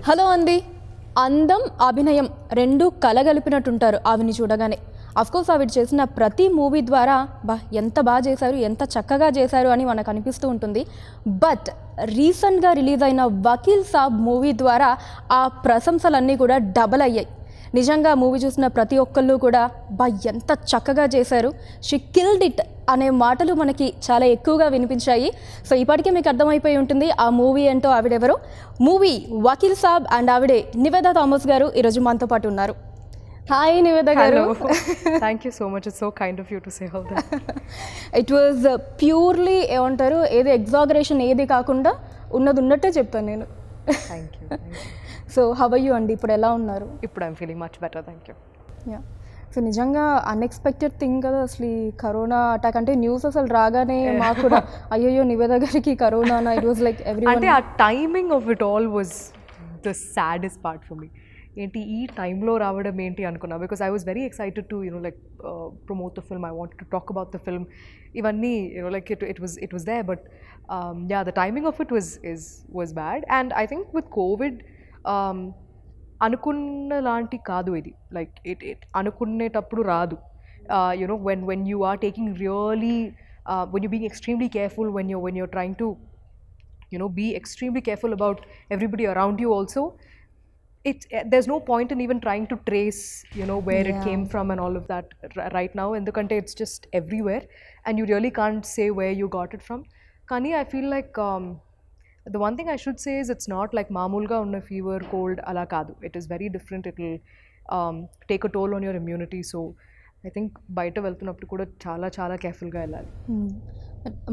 Hello అండి. అందం, అభినయం రెండు కలగలిపినట్టుంటారు ఆవిని చూడగానే. అఫ్కోర్స్ ఆవిడ చేసిన ప్రతి మూవీ ద్వారా ఎంత బాగా చేశారు, ఎంత చక్కగా చేశారు అని మనకు అనిపిస్తూ ఉంటుంది. బట్ రీసెంట్గా రిలీజ్ అయిన వకీల్ సాబ్ మూవీ ద్వారా ఆ ప్రశంసలన్నీ కూడా డబల్ అయ్యాయి. నిజంగా మూవీ చూసిన ప్రతి ఒక్కళ్ళు కూడా ఎంత చక్కగా చేశారు, షీ కిల్డ్ ఇట్ అనే మాటలు మనకి చాలా ఎక్కువగా వినిపించాయి. సో ఇప్పటికే మీకు అర్థమైపోయి ఉంటుంది ఆ మూవీ ఏంటో, ఆవిడెవరో. మూవీ వకీల్ సాబ్ అండ్ ఆవిడే నివేదా థామస్ గారు ఈరోజు మనతో పాటు ఉన్నారు. హాయ్ నివేద గారు. Thank you so much, it's so kind of you to say all that. It was purely ఏమంటారు, ఏది ఎగ్జాగరేషన్ ఏది కాకుండా ఉన్నది ఉన్నట్టే చెప్తాను నేను. Thank you. So how are you అండి, ఇప్పుడు ఎలా ఉన్నారు? ఇప్పుడు I'm feeling much better, thank you. Yeah, so నిజంగా అన్ఎక్స్పెక్టెడ్ థింగ్ కదా అసలు ఈ కరోనా అటాక్. అంటే న్యూస్ అసలు రాగానే మాకు కూడా అయ్యో నివేద గారికి corona, it was like everyone. అంటే ఆ timing of it all was the saddest part for me. ఏంటి ఈ టైంలో రావడం ఏంటి అనుకున్నా, because I was very excited to like promote the film, I wanted to talk about the film, ఇవన్నీ like it was there. But yeah, the timing of it was bad. And I think with covid అనుకున్న లాంటి కాదు ఇది. Like it అనుకునేటప్పుడు రాదు. when you are taking really when you're being extremely careful, when you're trying to be extremely careful about everybody around you also, there's no point in even trying to trace where it came from and all of that right now, in the country it's just everywhere and you really can't say where you got it from. Kani I feel like the one thing I should say is it's not like maamulga unna fever, cold ala kaadu. It is very different. It will take a toll on your immunity. So I think బయట వెళ్తున్నప్పుడు కూడా చాలా చాలా కేర్ఫుల్గా వెళ్ళాలి.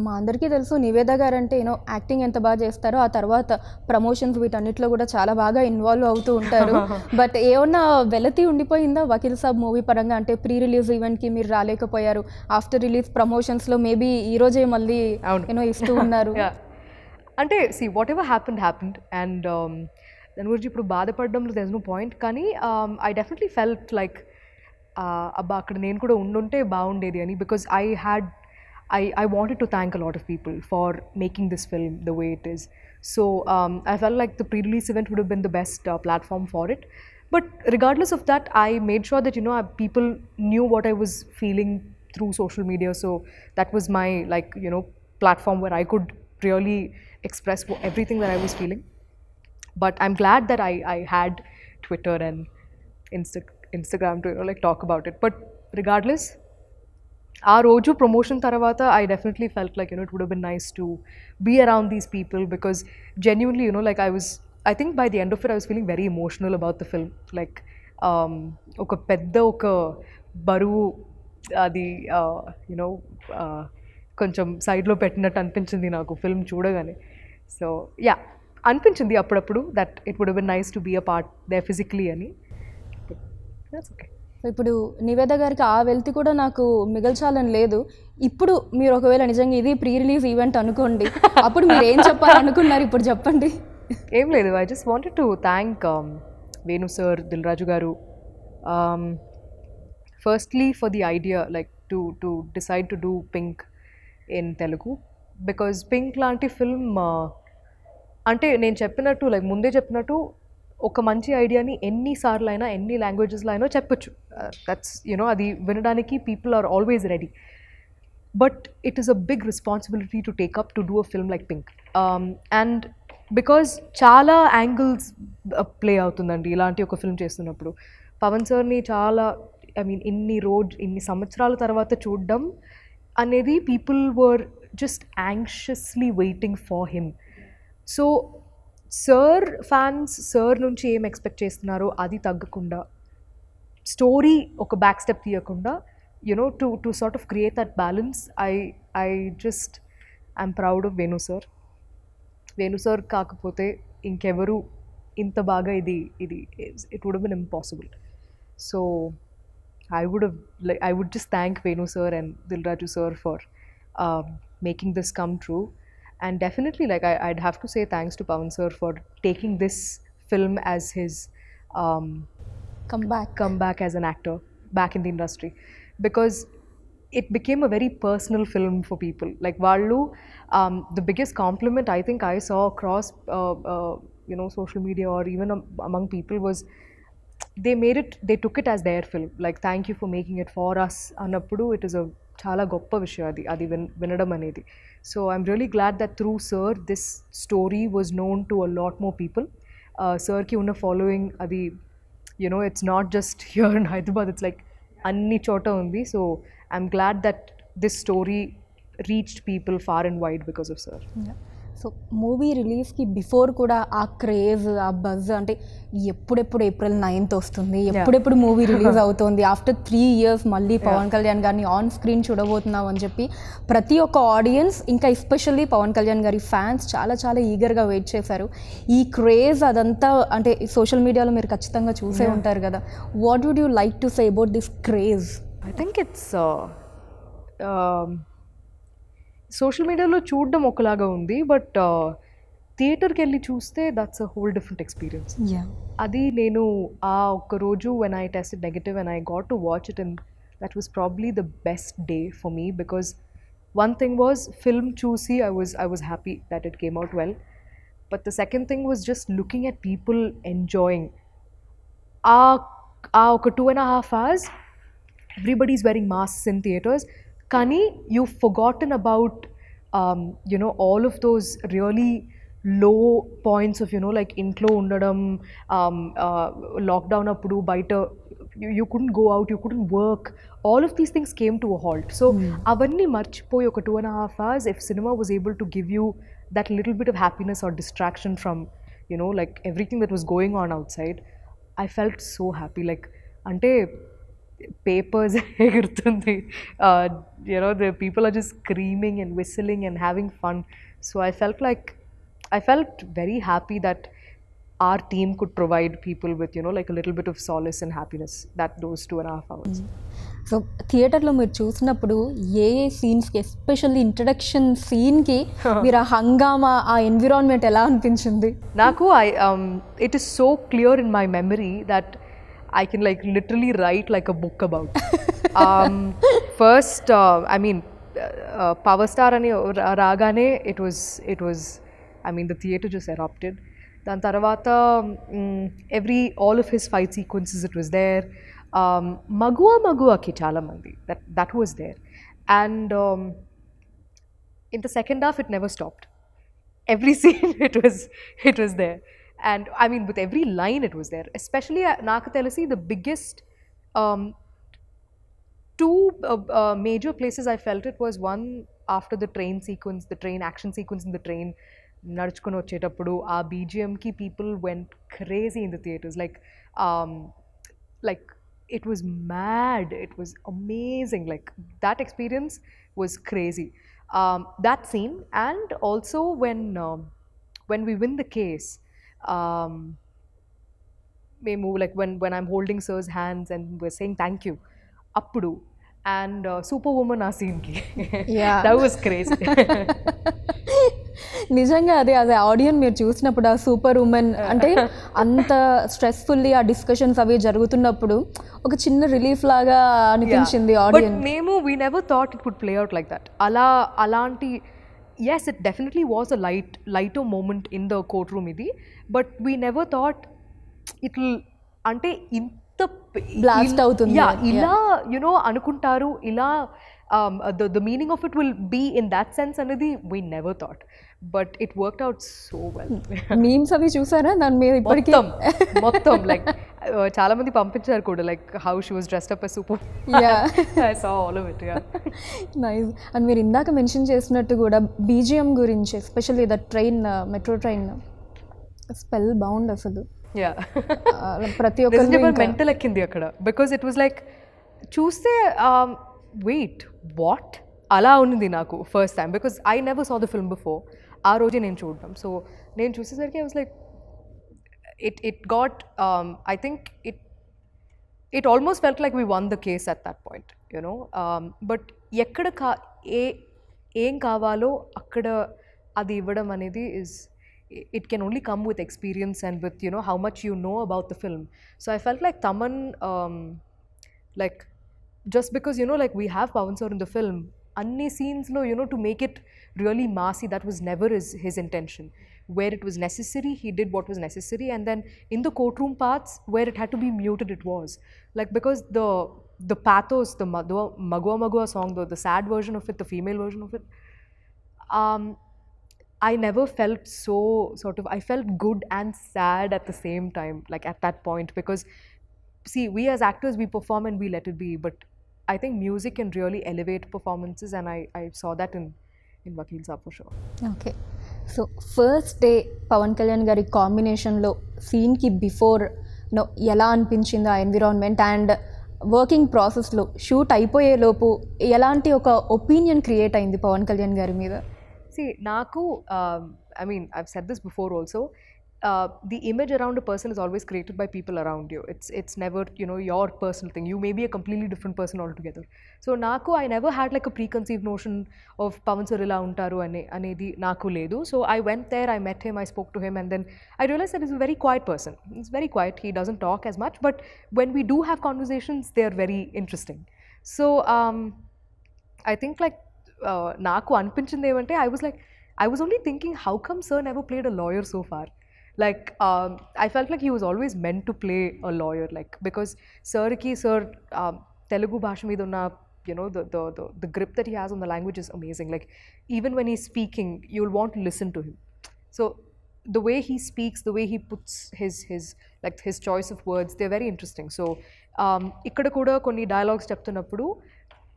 మా అందరికీ తెలుసు నివేద గారు అంటే యాక్టింగ్ ఎంత బాగా చేస్తారో, ఆ తర్వాత ప్రమోషన్స్ వీటన్నిటిలో కూడా చాలా బాగా ఇన్వాల్వ్ అవుతూ ఉంటారు. బట్ ఏమన్నా వెలతి ఉండిపోయిందా వకీల్ సాబ్ మూవీ పరంగా? అంటే ప్రీ రిలీజ్ ఈవెంట్కి మీరు రాలేకపోయారు, ఆఫ్టర్ రిలీజ్ ప్రమోషన్స్లో మేబీ ఈరోజే మళ్ళీ ఇస్తూ ఉన్నారు. అంటే see what ever happened and దాని గురించి ఇప్పుడు బాధపడడంలో దెర్ ఇస్ నో పాయింట్. కానీ ఐ డెఫినెట్లీ ఫెల్ట్ లైక్ అబ్బా అక్కడ నేను కూడా ఉండుంటే బాగుండేది అని, because I wanted to thank a lot of people for making this film the way it is. So I felt like the pre-release event would have been the best platform for it. But regardless of that, I made sure that people knew what I was feeling through social media. So that was my platform where I could really express everything that I was feeling. But I'm glad that I had Twitter and Instagram to talk about it. But regardless, ఆ రోజు promotion తర్వాత I definitely felt like it would have been nice to be around these people, because genuinely like I think by the end of it I was feeling very emotional about the film. Like ఒక పెద్ద ఒక బరువు అది కొంచెం సైడ్లో పెట్టినట్టు అనిపించింది నాకు ఫిల్మ్ చూడగానే. సో యా, అనిపించింది అప్పుడప్పుడు that it would been nice to be a part there physically అని. That's okay. సో ఇప్పుడు నివేద గారికి ఆ వెల్తి కూడా నాకు మిగల్చాలని లేదు. ఇప్పుడు మీరు ఒకవేళ నిజంగా ఇది ప్రీ రిలీజ్ ఈవెంట్ అనుకోండి, అప్పుడు మీరు ఏం చెప్పాలనుకున్నారు ఇప్పుడు చెప్పండి. ఏం లేదు, I just wanted to thank Venu sir, Dil Raju garu, firstly for the idea like to decide to do Pink in Telugu. Because Pink లాంటి ఫిల్మ్ అంటే నేను చెప్పినట్టు లైక్ ముందే చెప్పినట్టు ఒక మంచి ఐడియాని ఎన్నిసార్లు అయినా ఎన్ని లాంగ్వేజెస్లో అయినా చెప్పొచ్చు. దట్స్ అది వినడానికి people are always ready. But it is a big responsibility to take up to do a film like Pink. And because చాలా యాంగిల్స్ ప్లే అవుతుందండి ఇలాంటి ఒక ఫిల్మ్ చేస్తున్నప్పుడు. పవన్ సార్ని చాలా ఇన్ని సంవత్సరాల తర్వాత చూడడం అనేది people were just anxiously waiting for him. So sir fans sir నుంచి ఏం ఎక్స్పెక్ట్ చేస్తున్నారో అది తగ్గకుండా, స్టోరీ ఒక బ్యాక్ స్టెప్ తీయకుండా to sort of create that balance. I just I'm proud of Venu sir. Venu sir కాకపోతే ఇంకెవరు ఇంత బాగా ఇది it would been impossible. So I would just thank Venu sir and Dil Raju sir for making this come true. And definitely I'd have to say thanks to Pawan sir for taking this film as his comeback as an actor back in the industry, because it became a very personal film for people. Like Vallu, the biggest compliment I think I saw across social media or even among people was they took it as their film, like thank you for making it for us annappudu. It is a చాలా గొప్ప విషయం అది వినడం అనేది. So I'm really glad that through sir this story was known to a lot more people. సర్కి ఉన్న following అది it's not just here in Hyderabad, it's like అన్ని చోట ఉంది. So I'm glad that this story reached people far and wide because of sir. So movie రిలీజ్కి before కూడా ఆ craze, ఆ బజ్, అంటే ఎప్పుడెప్పుడు April 9th వస్తుంది, ఎప్పుడెప్పుడు మూవీ రిలీజ్ అవుతుంది, ఆఫ్టర్ 3 years మళ్ళీ పవన్ కళ్యాణ్ గారిని ఆన్ స్క్రీన్ చూడబోతున్నాం అని చెప్పి ప్రతి ఒక్క ఆడియన్స్, ఇంకా ఎస్పెషల్లీ పవన్ కళ్యాణ్ గారి ఫ్యాన్స్ చాలా చాలా ఈగర్గా వెయిట్ చేశారు. ఈ క్రేజ్ అదంతా అంటే సోషల్ మీడియాలో మీరు ఖచ్చితంగా చూసే ఉంటారు కదా. What would you like to say about this craze? I think it's social మీడియాలో చూడడం ఒకలాగా ఉంది, బట్ థియేటర్కి వెళ్ళి చూస్తే that's a whole different experience. అది నేను ఆ ఒక్క రోజు when I tested negative and I got to watch it, and that was probably the best day for me, because one thing was film చూసి I was happy that it came out well, but the second thing was just looking at people enjoying. ఒక 2.5 hours everybody's wearing masks in theaters, కానీ you've forgotten about all of those really low points of like ఇంట్లో ఉండడం, lockdown అప్పుడు బయట you couldn't go out, you couldn't work, all of these things came to a halt. So అవర్ని మర్చిపోయి ఒక 2.5 hours if cinema was able to give you that little bit of happiness or distraction from like everything that was going on outside, I felt so happy. Like అంటే papers ఎగురుతుంది, the people are just screaming and whistling and having fun. So I felt very happy that our team could provide people with like a little bit of solace and happiness that those 2.5 hours. So థియేటర్లో మీరు చూసినప్పుడు ఏ సీన్స్కి, especially introduction సీన్కి మీరు ఆ హంగామా, ఆ environment ఎలా అనిపించింది? నాకు it is so clear in my memory that I can like literally write like a book about. First, I mean, Power Star ani ragane, it was, I mean, the theater just erupted. Dan tarvata all of his fight sequences, it was there. Magua ki chala mandi, that was there. And in the second half, it never stopped. Every scene, it was there. And I mean, with every line it was there. Especially నాకు తెలిసి the biggest two major places I felt it was one after the train sequence, the train action sequence in the train. నడుచుకొని వచ్చేటప్పుడు ఆ BGMకి people went crazy in the theaters. Like it was mad. It was amazing. Like that experience was crazy. That scene, and also when we win the case. మేము like when I'm holding sir's hands and we're saying thank you appudu, and Superwoman ఆ సీన్కి, that was crazy. నిజంగా అదే audience మీరు చూసినప్పుడు ఆ super women అంటే అంత స్ట్రెస్ఫుల్లీ ఆ డిస్కషన్స్ అవి జరుగుతున్నప్పుడు ఒక చిన్న రిలీఫ్ లాగా అనిపించింది ఆడియన్స్. మేము we never thought it would play out like that. అలాంటి yes, it definitely was a lighter moment in the courtroom idi, but we never thought it'll ante inta blast avutundi. Ila anukuntaru, ila the meaning of it will be in that sense anadi we never thought, but it worked out so well. memes avi chusara dan me ippadi మొత్తం like చాలా మంది పంపించారు కూడా, like how she was dressed up as super. I saw all of it. Nice. And మీరు ఇందాక mention చేసినట్టు కూడా BGM గురించి, especially the train, metro train spell bound అసలు. ప్రతి ఒక్కరు మెంటల్ ఎక్కింది అక్కడ, బికాజ్ ఇట్ వాజ్ లైక్ చూస్తే వెయిట్ వాట్ అలా ఉంది నాకు first time, because I never saw the film before. ఆ రోజే నేను చూడడం, సో నేను చూసేసరికి I was like it got I think it almost felt like we won the case at that point, but ekkada ఏం కావాలో అక్కడ అది ఇవ్వడం అనేది is it can only come with experience and with how much you know about the film. So I felt like Taman like just because like we have Pawan sir in the film అన్ని సీన్స్లో to make it really massy, that was never his intention. Where it was necessary, he did what was necessary, and then in the courtroom parts where it had to be muted, it was like, because the pathos, the Magua Magua song, the sad version of it, the female version of it, I never felt so I felt good and sad at the same time, like at that point, because see, we as actors, we perform and we let it be, but I think music can really elevate performances, and I saw that in Vakil Saab for sure. Okay. So first day Pawan Kalyan గారి కాంబినేషన్లో సీన్కి before ఎలా అనిపించింది ఆ environment, and working ప్రాసెస్లో shoot అయిపోయేలోపు ఎలాంటి ఒక ఒపీనియన్ క్రియేట్ అయింది పవన్ కళ్యాణ్ గారి మీద? See, Naku, I mean, I've said this before also. The image around a person is always created by people around you. It's never your personal thing. You may be a completely different person altogether. So Naku, I never had like a preconceived notion of Pavan sir ila untaru anedi Naku ledu. So I went there, I met him, I spoke to him, and then I realized that he's a very quiet person. He's very quiet. He doesn't talk as much, but when we do have conversations, they are very interesting. So I think like నాకు అనిపించింది ఏమంటే, I was only thinking, how come sir never played a lawyer so far? Like I felt like he was always meant to play a lawyer, like, because sir Telugu bhasha మీద ఉన్న the grip that he has on the language is amazing. Like even when he's speaking, you'll want to listen to him. So the way he speaks, the way he puts his choice of words, they're very interesting. So ikkada kuda konni dialogues చెప్తున్నప్పుడు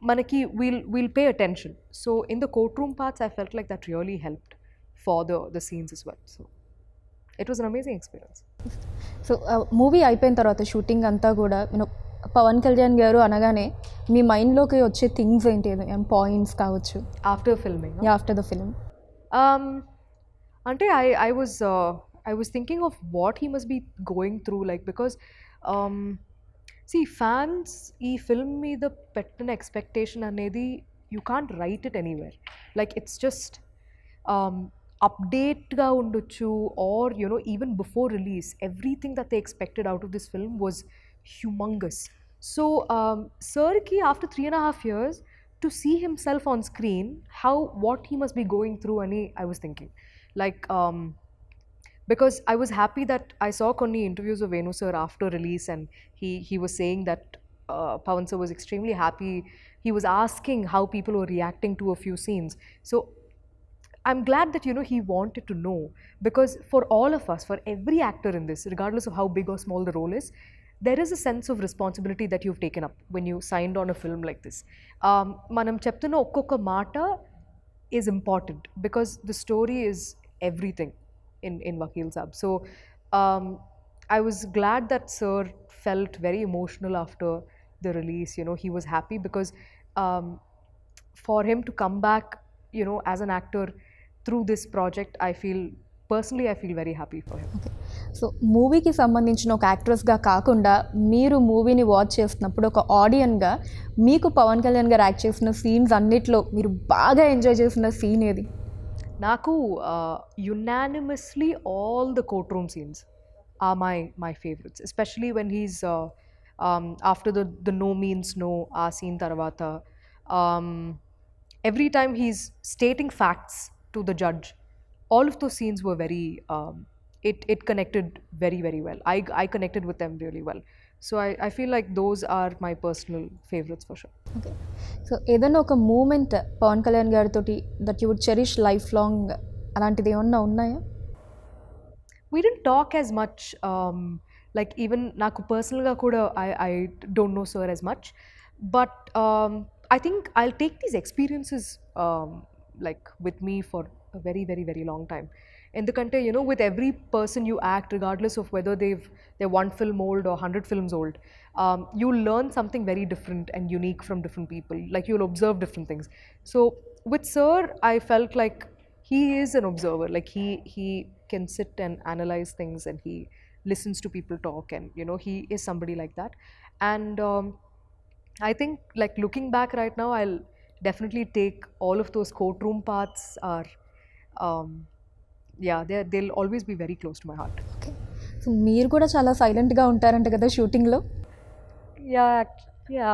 manaki we'll pay attention. So in the courtroom parts, I felt like that really helped for the scenes as well. So it was an amazing experience. So movie అయిపోయిన తర్వాత shooting అంతా కూడా పవన్ కళ్యాణ్ గారు అనగానే మీ మైండ్లోకి వచ్చే things ఏంటి, పాయింట్స్ కావచ్చు After filming, after the film? అంటే I was thinking of what he must be going through, like, because see, fans ee film meeda pettina expectation anedi you can't write it anywhere. Like it's just update ga undochu, or even before release, everything that they expected out of this film was humongous. So sir ki after 3.5 years to see himself on screen, what he must be going through ani I was thinking, like because I was happy that I saw konni interviews of Venu sir after release, and he was saying that Pavan sir was extremely happy. He was asking how people were reacting to a few scenes. So I'm glad that he wanted to know, because for all of us, for every actor in this, regardless of how big or small the role is, there is a sense of responsibility that you've taken up when you signed on a film like this. Manam cheptunna okkoka mata is important, because the story is everything in Vakil Saab. So I was glad that sir felt very emotional after the release. He was happy because for him to come back, as an actor through this project, I feel very happy for him. Okay. So మూవీకి సంబంధించిన ఒక యాక్ట్రెస్గా కాకుండా మీరు మూవీని watch చేస్తున్నప్పుడు ఒక ఆడియన్గా మీకు పవన్ కళ్యాణ్ గారు యాక్ట్ చేసిన సీన్స్ అన్నిట్లో మీరు బాగా ఎంజాయ్ చేసిన సీన్ ఏది? Naku, unanimously all the courtroom scenes are my favorites, especially when he's after the no means no scene tarvata, every time he's stating facts to the judge, all of those scenes were very it connected very, very well. I connected with them really well. So I feel like those are my personal favorites for sure. Okay. So ఏదైనా ఒక moment Pawan Kalyan గారితో that you would cherish life long, అలాంటిది ఏమన్నా ఉన్నాయా? We didn't talk as much, like even నాకు పర్సనల్గా కూడా I don't know sir as much, but I think I'll take these experiences like with me for a very, very, very long time. ఎందుకంటే with every person you act, regardless of whether they're 1 film old or 100 films old, you'll learn something very different and unique from different people. Like you'll observe different things. So with sir, I felt like he is an observer. Like he can sit and analyze things, and he listens to people talk, and he is somebody like that. And I think, like, looking back right now, I'll definitely take all of those courtroom parts are they'll always be very close to my heart. Okay. So మీరు కూడా చాలా సైలెంట్గా ఉంటారంట కదా షూటింగ్లో? Yeah, yeah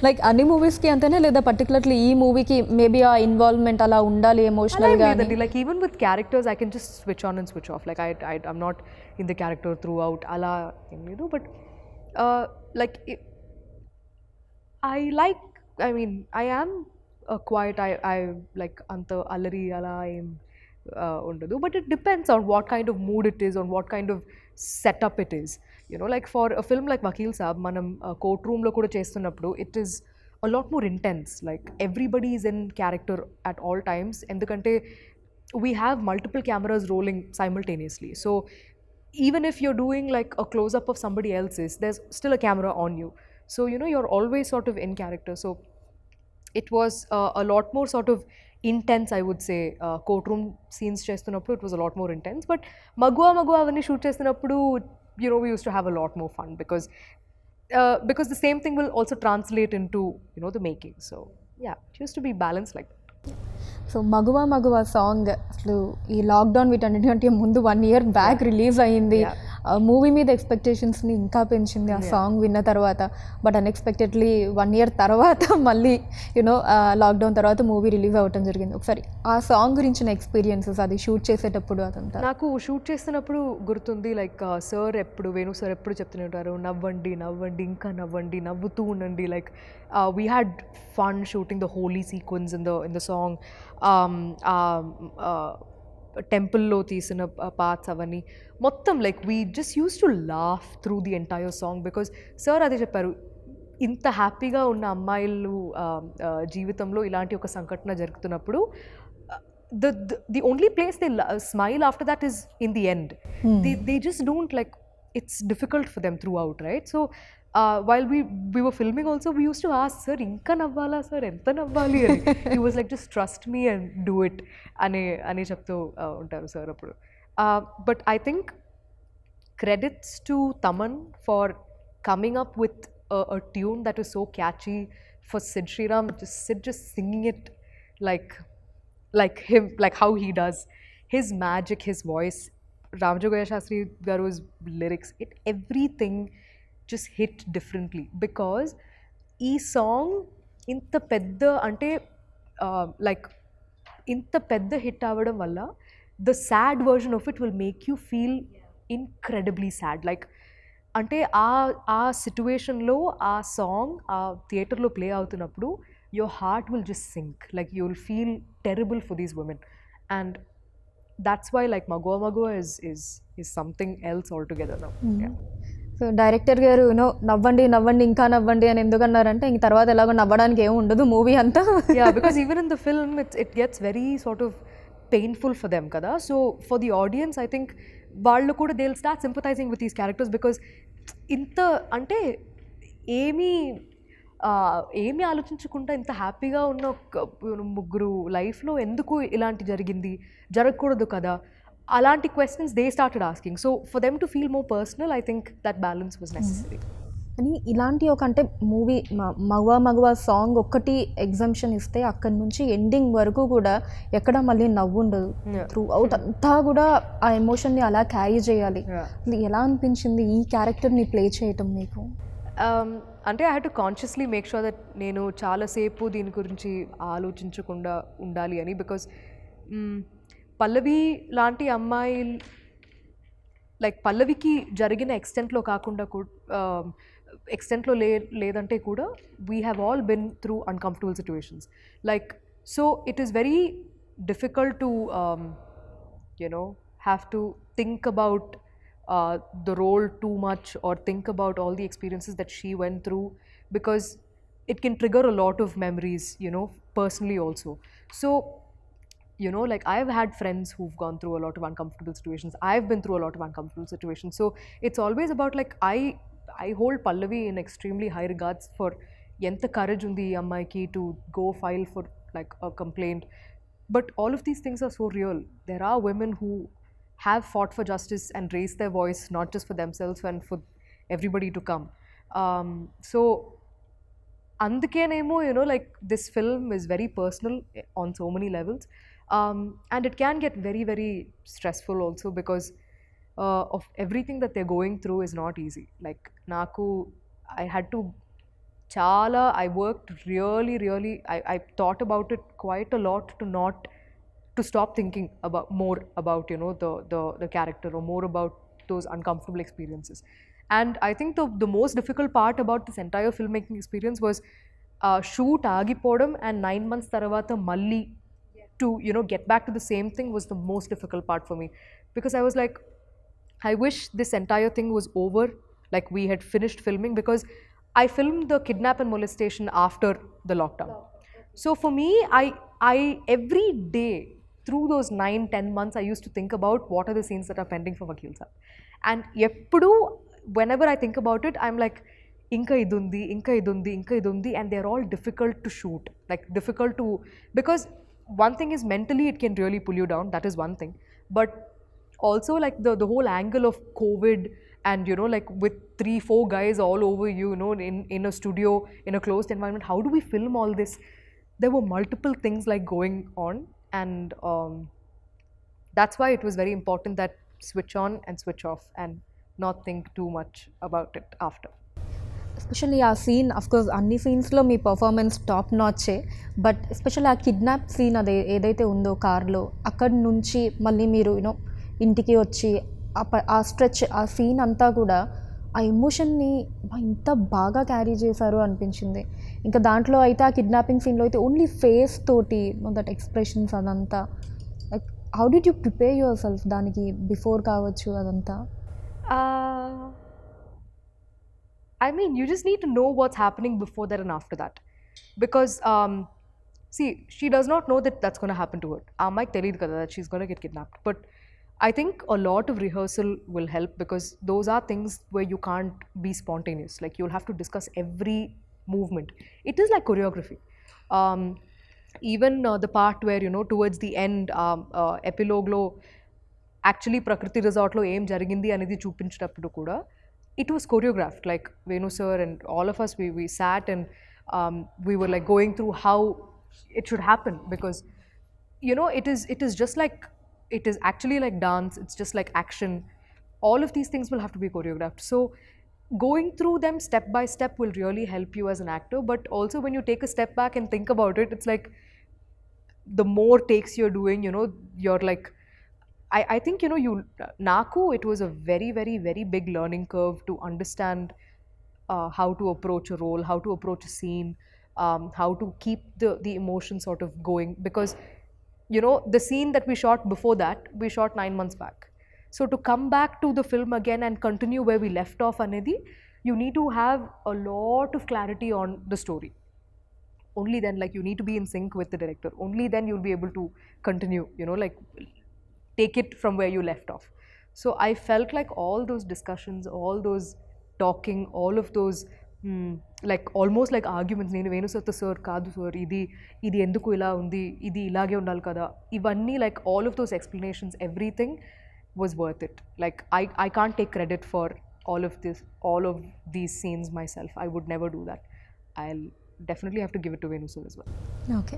like అన్ని మూవీస్కి అంతేనా లేదా పర్టికులర్లీ ఈ మూవీకి మేబీ ఆ ఇన్వాల్వ్మెంట్ అలా ఉండాలి ఎమోషనల్గా లేదండి like even with characters I can just switch on and switch off like I'm not in the character through out అలా ఏం లేదు but like I like, I mean, I am quiet. I like anta allari ala em undadu. But it depends on what kind of mood it is, on what kind of setup it is. You know, like for a film like Vakil Saab, manam courtroom lo kuda chestunnappudu, it is a lot more intense. Like everybody is in character at all times. Endukante we have multiple cameras rolling simultaneously. So even if you're doing like a close up of somebody else's, there's still a camera on you. So you know you're always sort of in character. So it was a lot more sort of intense, I would say. Courtroom scenes చేస్తున్నప్పుడు it was a lot more intense. But మగువ అవన్నీ shoot చేస్తున్నప్పుడు you know we used to have a lot more fun because the same thing will also translate into you know the making. So yeah, it used to be balanced like that. So Maguva song అసలు ఈ lockdown వీటన్నిటికంటే ముందు 1 year back release అయ్యింది. Movie మీద ఎక్స్పెక్టేషన్స్ని ఇంకా పెంచింది ఆ song విన్న తర్వాత. బట్ అన్ఎక్స్పెక్టెడ్లీ 1 year తర్వాత మళ్ళీ యూనో లాక్డౌన్ తర్వాత మూవీ రిలీజ్ అవ్వటం జరిగింది. ఒకసారి ఆ సాంగ్ గురించిన ఎక్స్పీరియన్సెస్, అది షూట్ చేసేటప్పుడు అదంతా. నాకు షూట్ చేస్తున్నప్పుడు గుర్తుంది లైక్ సార్ ఎప్పుడు వేణు సార్ ఎప్పుడు చెప్తూనే ఉంటారు, నవ్వండి నవ్వండి ఇంకా నవ్వండి, నవ్వుతూ ఉండండి. Like we had fun shooting the Holi sequence in the song. టెంపుల్లో తీసిన పార్ట్స్ అవన్నీ మొత్తం like we just use to laugh through the entire song because sir అదే చెప్పారు, ఇంత హ్యాపీగా ఉన్న అమ్మాయిలు జీవితంలో ఇలాంటి ఒక సంఘటన జరుగుతున్నప్పుడు the only place they smile after that is in the end. They just don't, like, it's difficult for them throughout, right? So while we were filming also, we used to ask, sir inka navvala sir, enta navvali ani. He was like, just trust me and do it ani cheptu untaru sir appudu. But I think credits to Taman for coming up with a tune that was so catchy, for Sid Sriram just singing it like him, like how he does, his magic, his voice, Ramajogaya Shastri Garu's lyrics, everything just hit differently because ee song inta pedda ante like inta pedda hit avadam valla the sad version of it will make you feel incredibly sad. Like అంటే ఆ సిచ్యువేషన్లో ఆ song ఆ థియేటర్లో play అవుతున్నప్పుడు your heart will just sink, like you'll feel terrible for these women, and that's why like Magua is something else altogether now. Yeah. So director గారు you know నవ్వండి నవ్వండి ఇంకా నవ్వండి అని ఎందుకన్నారంటే ఇంక తర్వాత ఎలాగో నవ్వడానికి ఏమి ఉండదు మూవీ అంతా. Yeah, because even in the film it gets very sort of painful for them kada. So for the audience I think వాళ్ళు కూడా they'll start sympathizing with these characters because ఇంత అంటే ఏమీ ఆలోచించకుండా ఇంత హ్యాపీగా ఉన్న ముగ్గురు లైఫ్లో ఎందుకు ఇలాంటి జరగకూడదు కదా, అలాంటి questions they started asking. So for them to feel more personal, I think that balance was necessary. కానీ ఇలాంటి ఒక అంటే మూవీ మగువ సాంగ్ ఒక్కటి ఎగ్జామ్షన్ ఇస్తే అక్కడి నుంచి ఎండింగ్ వరకు కూడా ఎక్కడ మళ్ళీ నవ్వు ఉండదు. త్రూ అవుట్ అంతా కూడా ఆ ఎమోషన్ని అలా క్యారీ చేయాలి. ఎలా అనిపించింది ఈ క్యారెక్టర్ని ప్లే చేయటం మీకు? అంటే I had to consciously make sure that నేను చాలాసేపు దీని గురించి ఆలోచించకుండా ఉండాలి అని. బికాజ్ పల్లవి లాంటి అమ్మాయి లైక్ పల్లవికి జరిగిన ఎక్స్టెంట్లో కాకుండా ఎక్స్టెంట్లో లేదంటే కూడా we have all been through uncomfortable situations. Like so it is very difficult to you know have to think about the role too much or think about all the experiences that she went through because it can trigger a lot of memories, you know, personally also. So you know, like I've had friends who've gone through a lot of uncomfortable situations. I've been through a lot of uncomfortable situations. So it's always about like I hold Pallavi in extremely high regards for enta courage undi ee ammaiki to go file for like a complaint. But all of these things are so real. There are women who have fought for justice and raised their voice, not just for themselves and for everybody to come. So andukenemo, you know, like this film is very personal on so many levels, and it can get very very stressful also because of everything that they're going through is not easy. Like naku I had to chala, I worked really, I thought about it quite a lot to stop thinking about more about, you know, the character, or more about those uncomfortable experiences. And I think the most difficult part about this entire filmmaking experience was shoot agipodam and 9 months taravata malli to, you know, get back to the same thing was the most difficult part for me, because I was like, I wish this entire thing was over, like we had finished filming, because I filmed the kidnap and molestation after the lockdown. So for me, I every day through those 9-10 months, I used to think about what are the scenes that are pending for Vakil Saab. And eppudu, whenever I think about it, I'm like, inka idundi, inka idundi, inka idundi, and they're all difficult to shoot. Like difficult to, because one thing is mentally it can really pull you down. That is one thing, but also like the whole angle of COVID, and you know, like with 3-4 guys all over you, you know, in a studio, in a closed environment, how do we film all this? There were multiple things like going on, and that's why it was very important that switch on and switch off and not think too much about it after. Especially ఆ scene of course అన్ని సీన్స్లో మీ performance top నాచే, but especially ఆ kidnap scene అదే ఏదైతే ఉందో కార్లో, అక్కడి నుంచి మళ్ళీ మీరు యూనో ఇంటికి వచ్చి ఆ స్ట్రెచ్, ఆ సీన్ అంతా కూడా ఆ ఎమోషన్ని ఇంత బాగా క్యారీ చేశారు అనిపించింది. ఇంకా దాంట్లో అయితే ఆ కిడ్నాపింగ్ సీన్లో అయితే ఓన్లీ ఫేస్ తోటి దట్ ఎక్స్ప్రెషన్స్ అదంతా, like how did you prepare your self దానికి బిఫోర్ కావచ్చు అదంతా? I mean, you just need to know what's happening before that and after that. Because, see, she does not know that that's going to happen to her. Mike telid kada that she's going to get kidnapped. But I think a lot of rehearsal will help, because those are things where you can't be spontaneous. Like, you'll have to discuss every movement. It is like choreography. Even the part where, you know, towards the end, epilogue lo, actually Prakriti Resort lo em jarigindi anedi chupincheటప్పుడు కూడా, it was choreographed. Like Venu sir and all of us, we sat and we were like going through how it should happen, because you know, it is just like, it is actually like dance, it's just like action. All of these things will have to be choreographed. So going through them step by step will really help you as an actor. But also when you take a step back and think about it, it's like the more takes you're doing, you know, you're like, I think, you know, Naku, it was a very big learning curve to understand how to approach a role, how to approach a scene, how to keep the emotion sort of going. Because, you know, the scene that we shot before that, we shot 9 months back. So to come back to the film again and continue where we left off, Anidhi, you need to have a lot of clarity on the story. Only then, like, you need to be in sync with the director. Only then you'll be able to continue, you know, like, take it from where you left off. So I felt like all those discussions, all those talking, all of those like almost like arguments, నేను వేణు సత్త sir కాదు sir, ఇది ఎందుకు ఇలా ఉంది, ఇది ఇలాగే ఉండాలి కదా, ఇవన్నీ, like all of those explanations, everything was worth it. Like I can't take credit for all of these scenes myself. I would never do that. I'll definitely have to give it to Venu sir as well. Okay.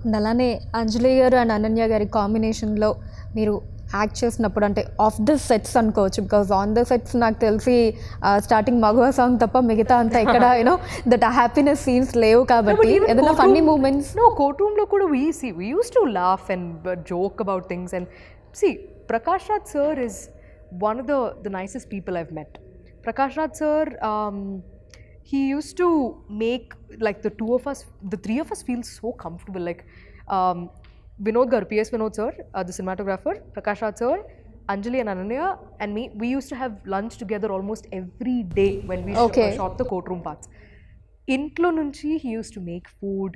And అలానే అంజలి గారు and Ananya గారి కాంబినేషన్లో మీరు act చేసినప్పుడు, అంటే of the sets అనుకోవచ్చు, because on the sets నాకు తెలిసి స్టార్టింగ్ మగవా సాంగ్ తప్ప మిగతా అంతా ఇక్కడ యూనో దట్ హ్యాపీనెస్ సీన్స్ లేవు కాబట్టి ఏదైనా funny moments? No, courtroom lo kuda we used to laugh and joke about things. And see, Prakash Raj sir is one of the nicest people I've met. Prakash Raj sir, he used to make like the three of us feel so comfortable. Like Vinod Garu, PS Vinod sir, the cinematographer, Prakash Raj sir, Anjali and Ananya and me, we used to have lunch together almost every day when we shot the courtroom parts. Intlo nunchi he used to make food,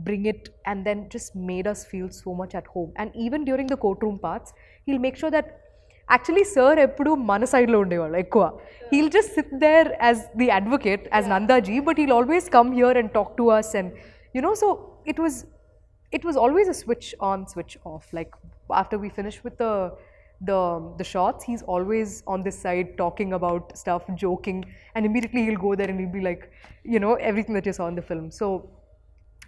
bring it, and then just made us feel so much at home. And even during the courtroom parts, he'll make sure that actually sir eppudu mana side lo undevaru ekkuva. He'll just sit there as the advocate, as Nandaji, but he'll always come here and talk to us. And you know, so it was always a switch on, switch off. Like after we finish with the shots, he's always on this side talking about stuff, joking, and immediately he'll go there and he'll be like, you know, everything that you saw in the film. So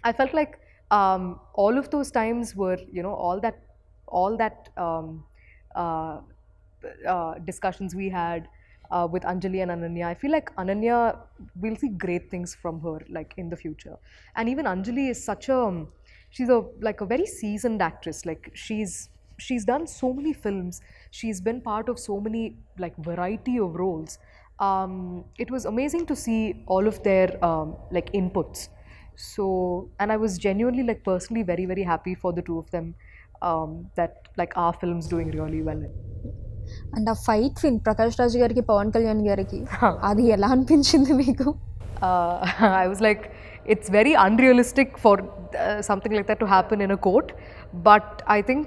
I felt like all of those times were, you know, all that discussions we had, with Anjali and Ananya. I feel like Ananya, we'll see great things from her like in the future. And even Anjali is such a she's a like a very seasoned actress. Like she's done so many films. She's been part of so many like variety of roles. It was amazing to see all of their like inputs. So, and I was genuinely like personally very very happy for the two of them, that like our film's doing really well. And ఆ fight scene Prakash Raj గారికి పవన్ కళ్యాణ్ గారికి అది ఎలా అనిపించింది మీకు? I was like, it's very unrealistic for something like that to happen in a court. But I think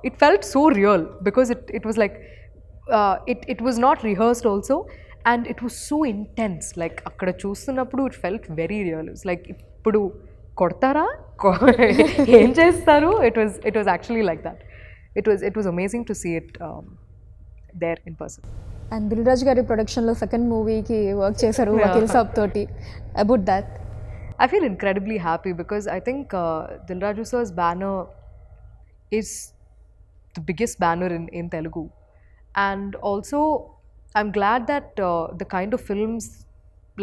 it felt so real because it was like, it was not rehearsed also, and it was so intense. Like, akkada చూస్తున్నప్పుడు it felt very real. It was like, ఇప్పుడు కొడతారా ఏం చేస్తారు? It was actually like that. It was amazing to see it there in person. And Dil Raju గారి ప్రొడక్షన్లో second మూవీకి work చేశారు వకీల్ సాబ్ తోటి. About that I feel incredibly happy because I think Dilraju sir's banner is the biggest banner in Telugu. And also, I'm glad that the kind of films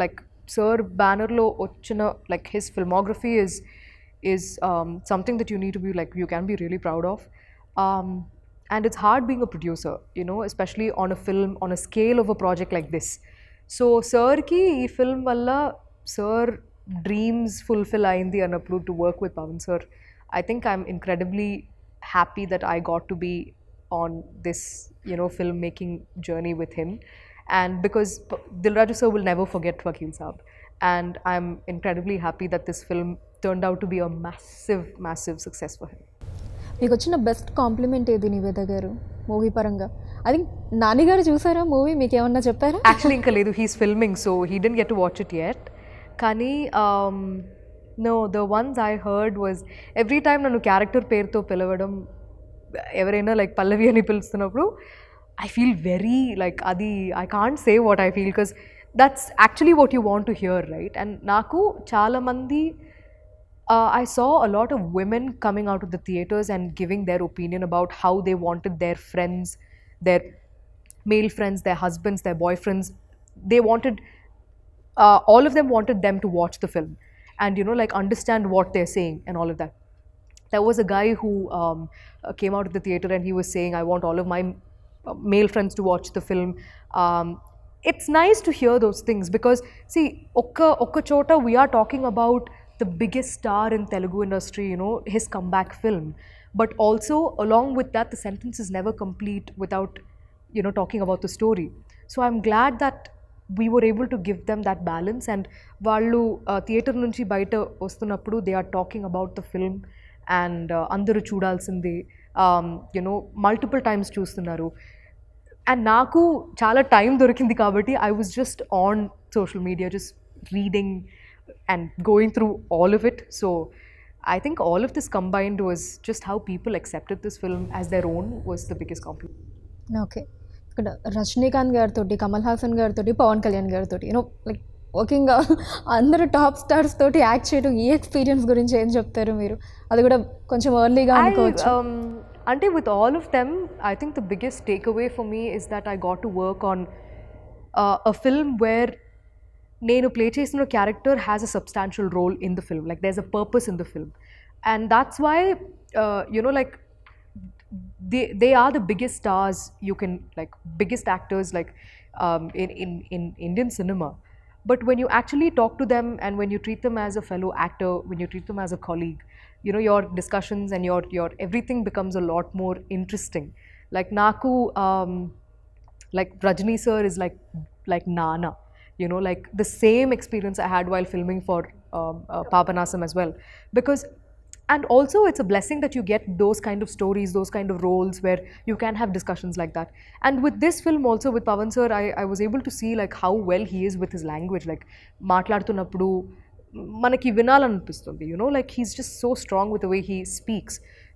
like Sir banner lo ochina, like his filmography is something that you need to be like, you can be really proud of. And it's hard being a producer, you know, especially on a film, on a scale of a project like this. So, Sir ki ee film valla Sir dreams fulfill ayindi annappudu to work with Pavan sir. I think I'm incredibly happy that I got to be on this, you know, filmmaking journey with him. And because Dilraju sir will never forget Vakil Saab. And I'm incredibly happy that this film turned out to be a massive, massive success for him. మీకు వచ్చిన best compliment ఏది నివేద గారు movie పరంగా? I think Nani గారు చూసారా movie, మీకు ఏమన్నా చెప్పారా? Actually, ఇంకా లేదు, he's filming, so he didn't get to watch it yet. కానీ no, the ones I heard was every time నన్ను క్యారెక్టర్ పేరుతో పిలవడం, ఎవరైనా లైక్ పల్లవి అని పిలుస్తున్నప్పుడు I feel very like అది I can't say what I feel because that's actually what you want to hear, right? And నాకు చాలా మంది I saw a lot of women coming out of the theaters and giving their opinion about how they wanted their friends, their male friends, their husbands, their boyfriends. They wanted, all of them wanted them to watch the film and, you know, like understand what they're saying and all of that. There was a guy who came out of the theater and he was saying, I want all of my male friends to watch the film. It's nice to hear those things because, see, okka chota we are talking about the biggest star in Telugu industry, you know, his comeback film. But also, along with that, the sentence is never complete without, you know, talking about the story. So I'm glad that we were able to give them that balance. And వాళ్ళు theatre నుంచి బయట వస్తున్నప్పుడు they are talking about the film and అందరూ చూడాల్సింది, you know, multiple times చూస్తున్నారు. And నాకు చాలా time దొరికింది కాబట్టి I was just on social media, just reading and going through all of it. So I think all of this combined was just how people accepted this film as their own was the biggest compliment. Okay, ఇక్కడ రజనీకాంత్ గారితో, కమల్ హాసన్ గారితో, పవన్ కళ్యాణ్ గారితో, you know like working అందరూ top stars తోటి act చేయడం, ఈ experience గురించి ఏం చెప్తారు మీరు? అది కూడా కొంచెం ఎర్లీగా అనుకోవచ్చు. Ante with all of them, I think the biggest takeaway for me is that I got to work on a film where నేను ప్లే చేసిన character has a substantial role in the film, like there is a purpose in the film. And that's why you know like they are the biggest stars you can, like biggest actors like in Indian cinema. But when you actually talk to them and when you treat them as a fellow actor, when you treat them as a colleague, you know, your discussions and your everything becomes a lot more interesting. Like Naku, like Rajni sir is like Nana, you know, like the same experience I had while filming for Papanasam as well. Because, and also it's a blessing that you get those kind of stories, those kind of roles where you can have discussions like that. And with this film also, with Pavan sir, I was able to see like how well he is with his language. Like మాట్లాడుతున్నప్పుడు మనకి వినాలనిపిస్తుంది, you know, like he's just so strong with the way he speaks.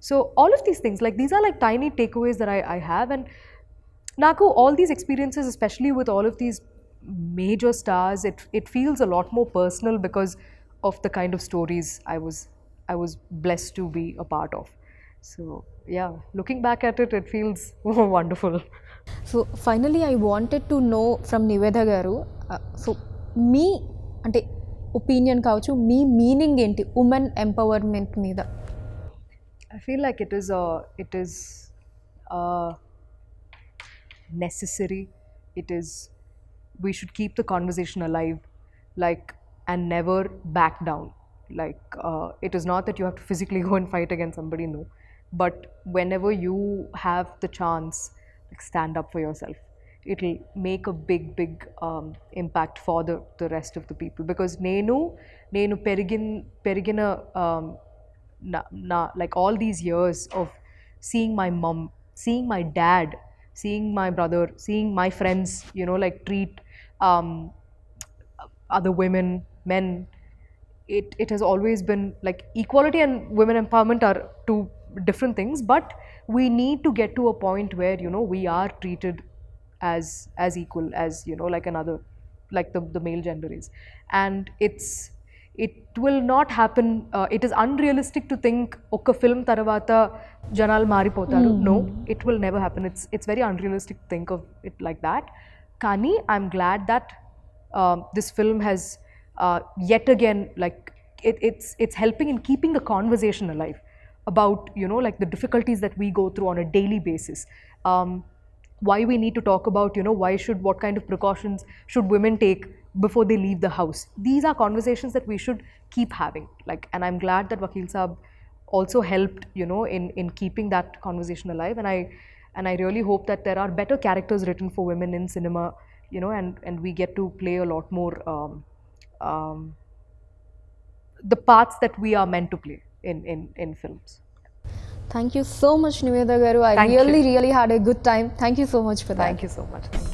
So all of these things, like these are like tiny takeaways that I have. And Naku, all these experiences, especially with all of these major stars, it feels a lot more personal because of the kind of stories I was blessed to be a part of. So yeah, looking back at it, it feels wonderful. So finally I wanted to know from Niveda గారు, సో మీ అంటే opinion కావచ్చు, మీ meaning ఏంటి women empowerment మీద? I feel like it is necessary. It is, we should keep the conversation alive, like, and never back down. Like, it is not that you have to physically go and fight against somebody, no, but whenever you have the chance, like, stand up for yourself. It'll make a big impact for the rest of the people, because నేను పెరిగిన like all these years of seeing my mom, seeing my dad, seeing my brother, seeing my friends, you know, like, treat other women, men, it has always been like equality and women empowerment are two different things, but we need to get to a point where, you know, we are treated as equal as, you know, like another, like the male gender is. And it will not happen. It is unrealistic to think oka film tarvata janal maripotaru. No, it will never happen. It's very unrealistic to think of it like that. Kani, I'm glad that this film has yet again, like, it's helping in keeping the conversation alive about, you know, like, the difficulties that we go through on a daily basis. Why we need to talk about, you know, what kind of precautions should women take before they leave the house. These are conversations that we should keep having, like, and I'm glad that Vakil Saab also helped, you know, in keeping that conversation alive. And I really hope that there are better characters written for women in cinema, you know, and we get to play a lot more the parts that we are meant to play in films. Thank you so much Niveda గారు. I Thank you. Really had a good time. Thank you so much for that. Thank you so much.